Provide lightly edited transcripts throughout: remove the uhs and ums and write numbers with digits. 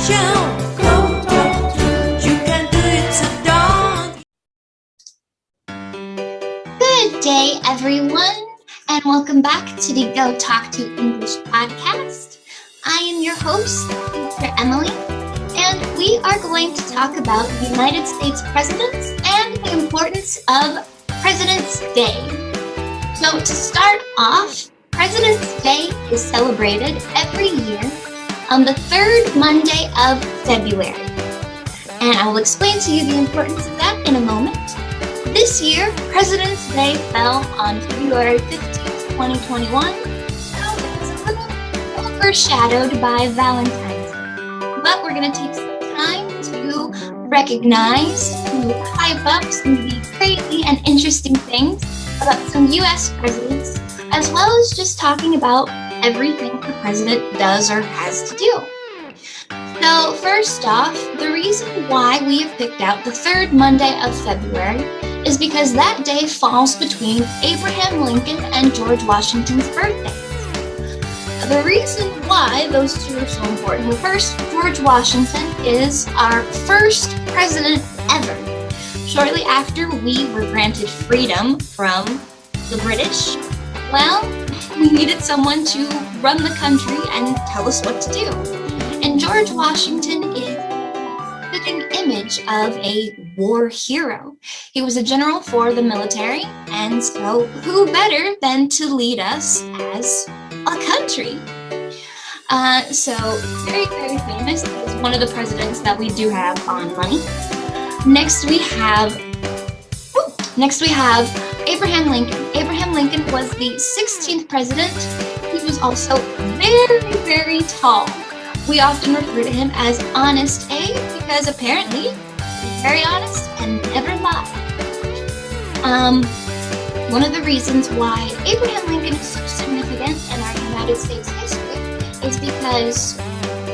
show. Gotalkto, you can do it, so don't. Good day, everyone, and welcome back to the Gotalkto English podcast. I am your host, Teacher Emily, and we are going to talk about the United States presidents and the importance of President's Day. So to start off, President's Day is celebrated every year on the third Monday of February. And I will explain to you the importance of that in a moment. This year, President's Day fell on February 15th, 2021, so it was a little overshadowed by Valentine's Day. But we're going to take some time to recognize, to hype up some of the crazy and interesting things about some U.S. presidents, as well as just talking about everything the president does or has to do. So first off, the reason why we have picked out the third Monday of February is because that day falls between Abraham Lincoln and George Washington's birthdays. The reason why those two are so important, well, first, George Washington is our first president ever. Shortly after we were granted freedom from the British, well, we needed someone to run the country and tell us what to do. And George Washington is a fitting image of a war hero. He was a general for the military, and so who better than to lead us as a country? So very, very famous. He's one of the presidents that we do have on money. Next we have Abraham Lincoln. Abraham Lincoln was the 16th president. He was also very, very tall. We often refer to him as Honest Abe because apparently he's very honest and never lied. One of the reasons why Abraham Lincoln is so significant in our United States history is because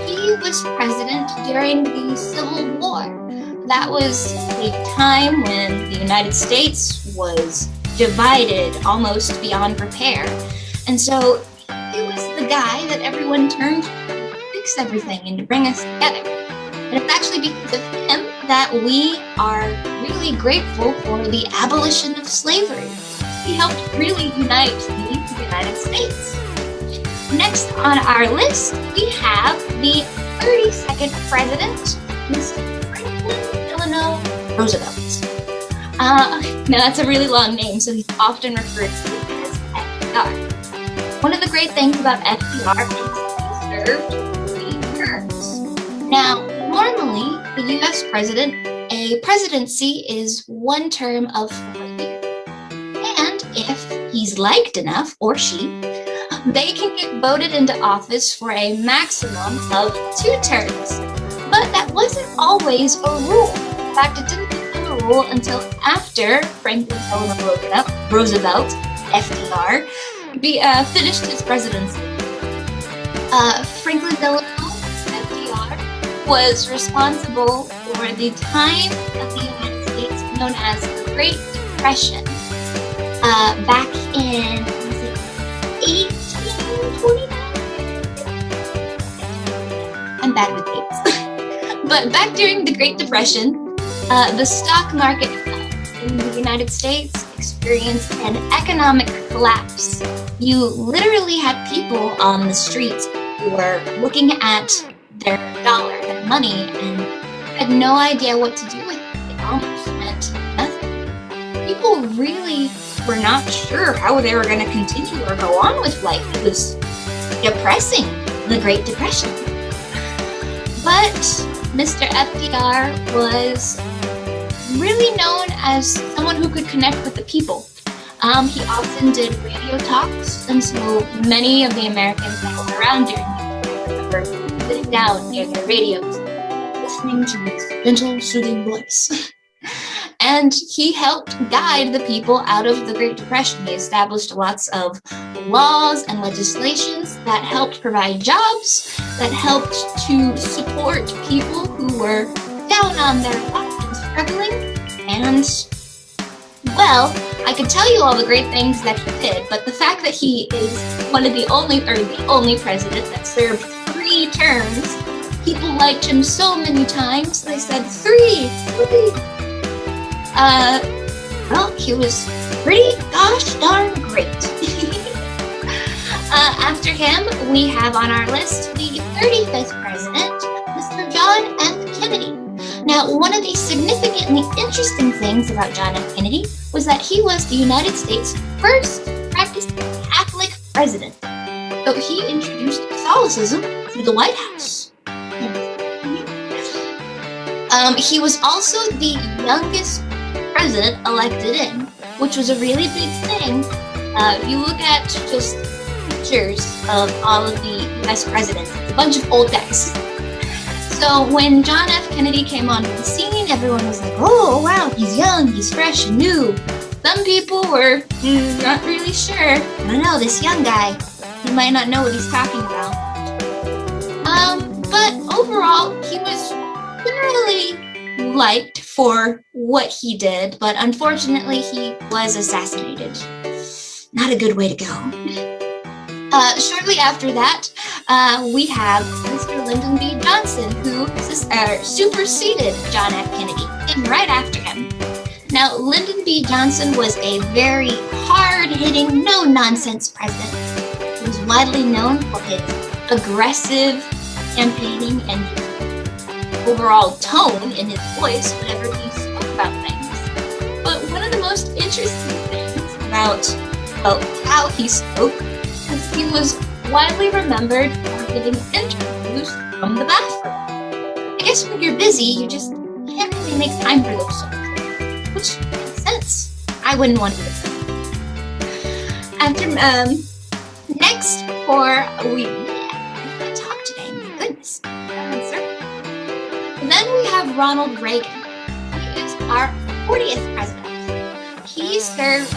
he was president during the Civil War. That was a time when the United States was divided almost beyond repair. And so he was the guy that everyone turned to fix everything and to bring us together. And it's actually because of him that we are really grateful for the abolition of slavery. He helped really unite the United States. Next on our list, we have the 32nd president, Mr. Roosevelt. Now that's a really long name, so he's often referred to as FDR. One of the great things about FDR is he served 3 terms. Now, normally, the U.S. president, a presidency is 1 term of 4 years. And if he's liked enough, or she, they can get voted into office for a maximum of 2 terms. But that wasn't always a rule. In fact, it didn't become a rule until after Franklin Delano Roosevelt, FDR, finished his presidency. Franklin Delano, FDR, was responsible for the time of the United States known as the Great Depression back in 1829? I'm bad with dates. But back during the Great Depression, the stock market in the United States experienced an economic collapse. You literally had people on the streets who were looking at their dollar, their money, and had no idea what to do with it. It almost meant nothing. People really were not sure how they were going to continue or go on with life. It was depressing, the Great Depression. But Mr. FDR was really known as someone who could connect with the people. He often did radio talks, and so many of the Americans that were around during the time remember sitting down near their radios, listening to his gentle, soothing voice. And he helped guide the people out of the Great Depression. He established lots of laws and legislations that helped provide jobs, that helped to support people who were down on their luck and struggling. And, well, I could tell you all the great things that he did, but the fact that he is the only president that served 3 terms, people liked him so many times. They said, three. Well, he was pretty gosh darn great. After him, we have on our list the 35th president, Mr. John F. Kennedy. Now, one of the significantly interesting things about John F. Kennedy was that he was the United States' first practicing Catholic president. So he introduced Catholicism to the White House. He was also the youngest president elected in, which was a really big thing. If you look at just pictures of all of the US presidents, it's a bunch of old guys. So when John F. Kennedy came onto the scene, everyone was like, oh wow, he's young, he's fresh and new. Some people were not really sure. I don't know, this young guy, he might not know what he's talking about. But overall, he was generally liked for what he did, but unfortunately he was assassinated. Not a good way to go. Shortly after that, we have Mr. Lyndon B Johnson, who superseded John F. Kennedy, and right after him. Now, Lyndon B Johnson was a very hard-hitting, no-nonsense president. He was widely known for his aggressive campaigning and overall tone in his voice whenever he spoke about things. But one of the most interesting things about how he spoke is he was widely remembered for giving interviews from the bathroom. I guess when you're busy, you just can't really make time for those sort of things, which makes sense. I wouldn't want to do that. Next I talk today, my goodness. And then we have Ronald Reagan. He is our 40th president. He served,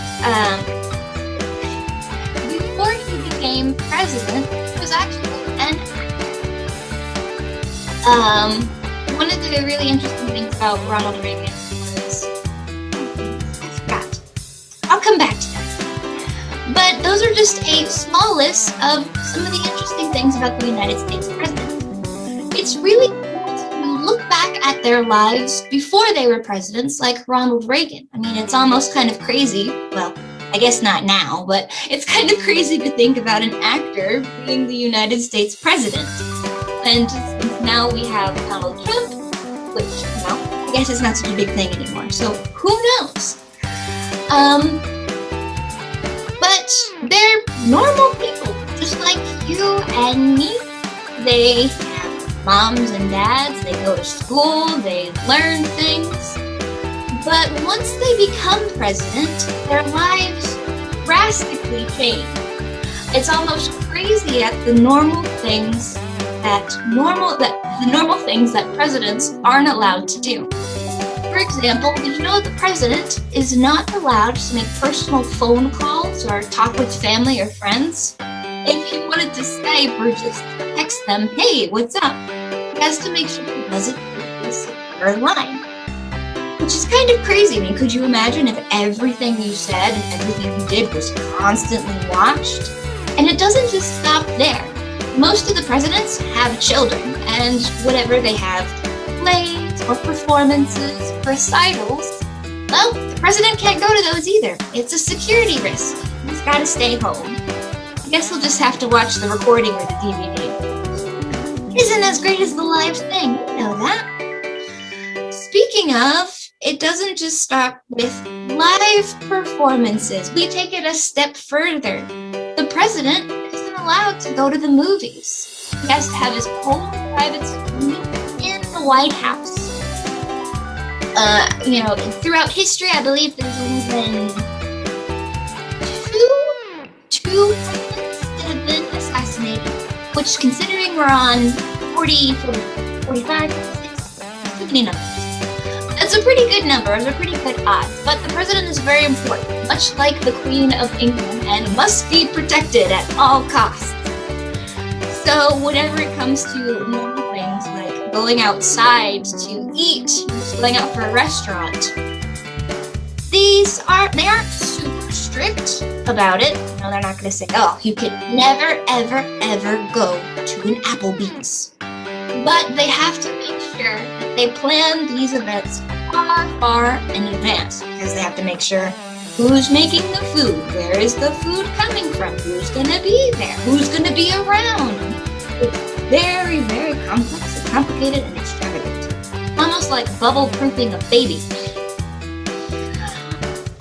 before he became president, he was actually an actor. One of the really interesting things about Ronald Reagan was, I forgot. I'll come back to that. But those are just a small list of some of the interesting things about the United States president. It's really cool to look back at their lives before they were presidents, like Ronald Reagan. I mean, it's almost kind of crazy. Well, I guess not now, but it's kind of crazy to think about an actor being the United States president. And now we have Donald Trump, which, I guess it's not such a big thing anymore. So who knows? But they're normal people, just like you and me. They have moms and dads, they go to school, they learn things. But once they become president, their lives drastically change. It's almost crazy at the normal things that presidents aren't allowed to do. For example, did you know the president is not allowed to make personal phone calls or talk with family or friends? If he wanted to Skype or just text them, hey, what's up? He has to make sure he does it with his secure line. Which is kind of crazy. I mean, could you imagine if everything you said and everything you did was constantly watched? And it doesn't just stop there. Most of the presidents have children, and whenever they have plays or performances, recitals, well, the president can't go to those either. It's a security risk. He's got to stay home. I guess he'll just have to watch the recording or the DVD. Isn't as great as the live thing, you know that. Speaking of, it doesn't just stop with live performances. We take it a step further. The president isn't allowed to go to the movies. He has to have his own private screening in the White House. Throughout history, I believe there's only been two presidents that have been assassinated, which, considering we're on 40, 45, 46, too many numbers. That's a pretty good number, those are pretty good odds, but the president is very important, much like the Queen of England, and must be protected at all costs. So whenever it comes to normal things like going outside to eat, going out for a restaurant, they aren't super strict about it. No, they're not going to say, oh, you can never, ever, ever go to an Applebee's. But they have to make sure that they plan these events far in advance, because they have to make sure who's making the food, where is the food coming from, who's going to be there, who's going to be around. It's very, very complex and complicated and extravagant. Almost like bubble-proofing a baby.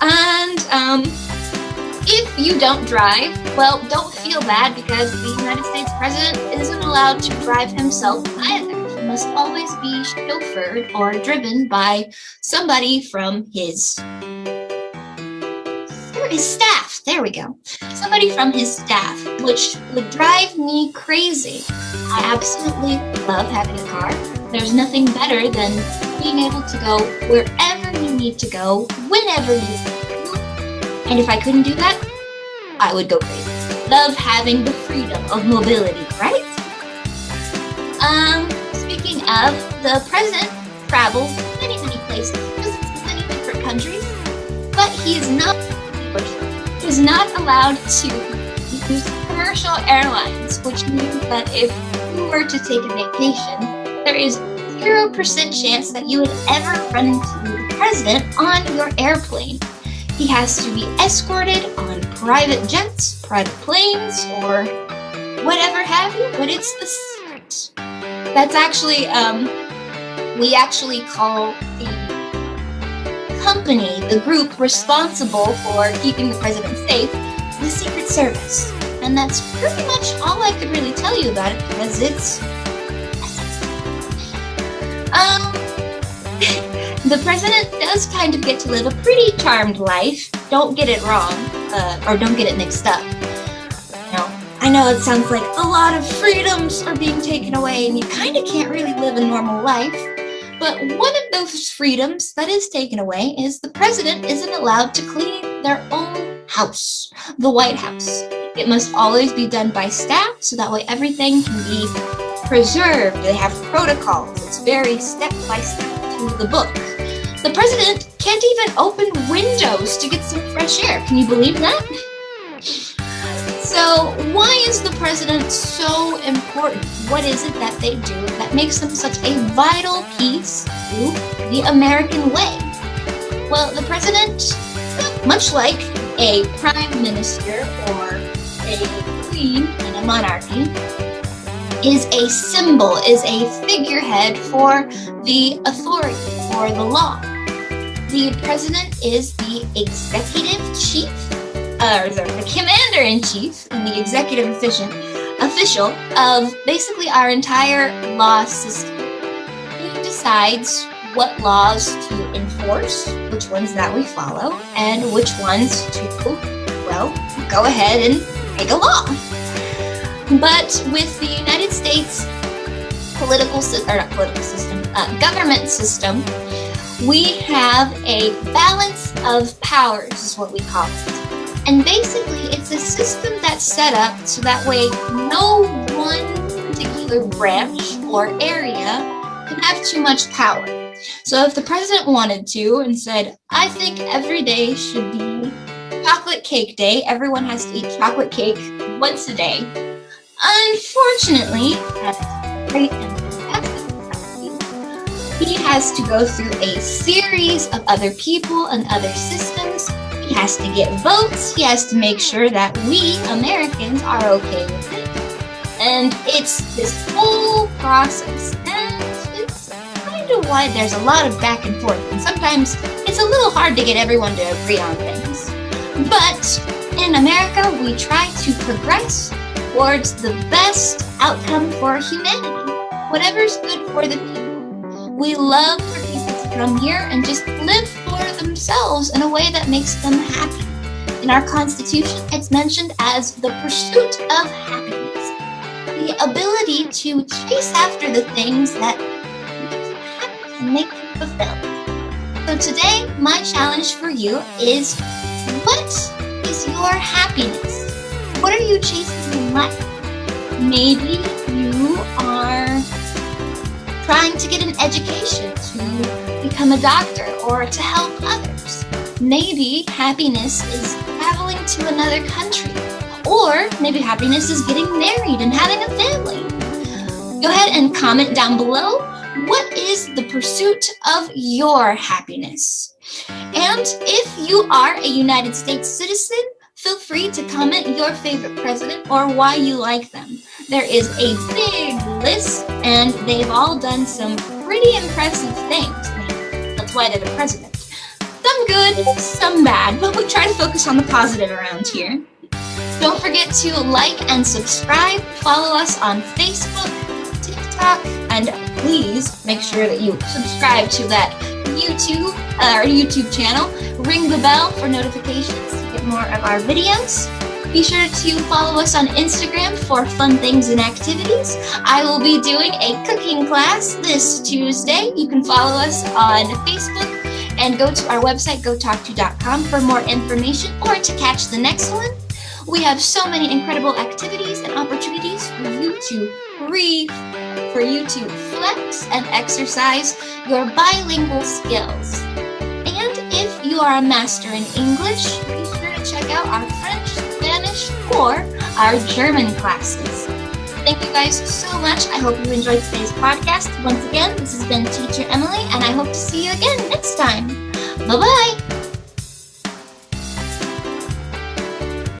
And if you don't drive, well, don't feel bad, because the United States president isn't allowed to drive himself either. He must always be chauffeured or driven by somebody from his staff. There we go. Somebody from his staff, which would drive me crazy. I absolutely love having a car. There's nothing better than being able to go wherever you need to go, whenever you need to. And if I couldn't do that, I would go crazy. Love having the freedom of mobility, right? Speaking of, the president travels many, many places, visits many different countries, but he is not allowed to use commercial airlines, which means that if you were to take a vacation, there is 0% chance that you would ever run into the president on your airplane. He has to be escorted on private jets, private planes, or whatever have you, but it's the secret. That's actually, we actually call the company, the group responsible for keeping the president safe, the Secret Service. And that's pretty much all I could really tell you about it, because it's the president does kind of get to live a pretty charmed life. Don't get it wrong, or don't get it mixed up. I know it sounds like a lot of freedoms are being taken away and you kind of can't really live a normal life. But one of those freedoms that is taken away is the president isn't allowed to clean their own house, the White House. It must always be done by staff, so that way everything can be preserved. They have protocols. It's very step by step to the book. The president can't even open windows to get some fresh air. Can you believe that? So why is the president so important? What is it that they do that makes them such a vital piece to the American way? Well, the president, much like a prime minister or a queen in a monarchy, is a symbol, is a figurehead for the authority, for the law. The president is the executive chief, or the commander-in-chief and the executive official of basically our entire law system. He decides what laws to enforce, which ones that we follow, and which ones to, well, go ahead and make a law. But with the United States government system, we have a balance of powers, is what we call it. And basically, it's a system that's set up so that way no one particular branch or area can have too much power. So if the president wanted to and said, I think every day should be chocolate cake day, everyone has to eat chocolate cake once a day. Unfortunately, as great and fantastic, he has to go through a series of other people and other systems. He has to get votes. He has to make sure that we Americans are okay with it. And it's this whole process. And it's kind of why there's a lot of back and forth. And sometimes it's a little hard to get everyone to agree on things. But in America, we try to progress towards the best outcome for humanity. Whatever's good for the people. We love for people to come here and just live for themselves in a way that makes them happy. In our Constitution, it's mentioned as the pursuit of happiness. The ability to chase after the things that make you happy and make you fulfilled. So today, my challenge for you is, what is your happiness? What are you chasing in life? Maybe you are trying to get an education to become a doctor or to help others. Maybe happiness is traveling to another country, or maybe happiness is getting married and having a family. Go ahead and comment down below, what is the pursuit of your happiness? And if you are a United States citizen, feel free to comment your favorite president or why you like them. There is a big list, and they've all done some pretty impressive things. That's why they're the president. Some good, some bad, but we try to focus on the positive around here. Don't forget to like and subscribe. Follow us on Facebook, TikTok, and please make sure that you subscribe to that YouTube channel. Ring the bell for notifications to get more of our videos. Be sure to follow us on Instagram for fun things and activities. I will be doing a cooking class this Tuesday. You can follow us on Facebook and go to our website, gotalkto.com, for more information or to catch the next one. We have so many incredible activities and opportunities for you to read, for you to flex and exercise your bilingual skills. And if you are a master in English, be sure to check out our French, Spanish, or our German classes. Thank you guys so much. I hope you enjoyed today's podcast. Once again, this has been Teacher Emily, and I hope to see you again next time. Bye-bye.